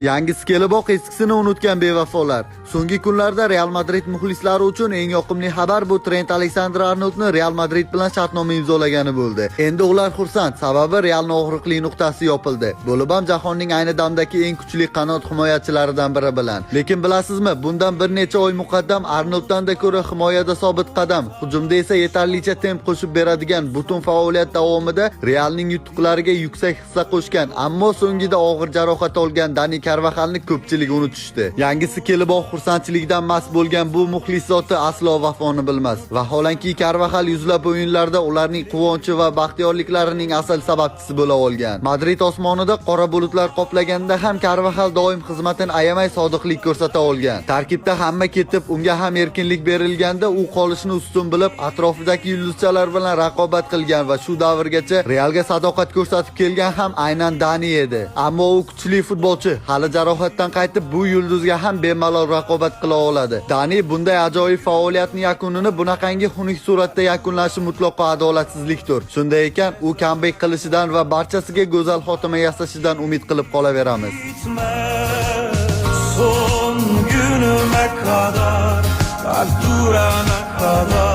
Yangisi keliboq eskisini unutgan bevafolar. So'nggi kunlarda Real Madrid muxlislari uchun eng yoqimli xabar bu Trent Alexander-Arnoldni Real Madrid bilan shartnoma imzolagani bo'ldi. Endi ular xursand, sababi Realning og'riqli nuqtasi yopildi. Bo'lib ham jahonning ayni damdagi eng kuchli qanot himoyachilaridan biri bilan. Lekin bilasizmi, bundan bir necha oy muqaddam Arnolddan da ko'ra himoyada sobit qadam, hujumda esa yetarlicha temp qo'shib beradigan butun faoliyat davomida Realning yutuqlariga yuksak hissa qo'shgan, ammo so'ngida og'ir jarohat olgan Dani Carvajalni ko'pchilik unutishdi. Yangisi keliboq xursandchilikdan mast bo'lgan bu muxlis zoti aslo vafoni bilmas. Vaholanki Carvajal yuzlab o'yinlarda ularning quvonchi va baxtiyorliklarining asl sababchisi bo'la olgan. Madrid osmonida qora bulutlar qoplaganda ham Carvajal doim xizmatini ayamay sodiqlik ko'rsata olgan. Tarkibda hamma ketib, unga ham erkinlik berilganda u qolishni ustun bilib, atrofidagi yulduzchalar bilan raqobat qilgan va shu davrgacha Realga sadoqat ko'rsatib kelgan ham aynan Dani edi. Ammo u kuchli futbolchi, hali jarohatdan qaytib bu yulduzga ham bemalol raqobat qila oladi. Dani bunday ajoyib faoliyatning yakunini bunaqangi xunuk suratda yakunlashi mutlaqo adolatsizlikdir. Shunday ekan, u comeback qilishidan va barchasiga go'zal xotima yasashidan umid qilib qolaveramiz. Son günüme kadar, kalp durana kadar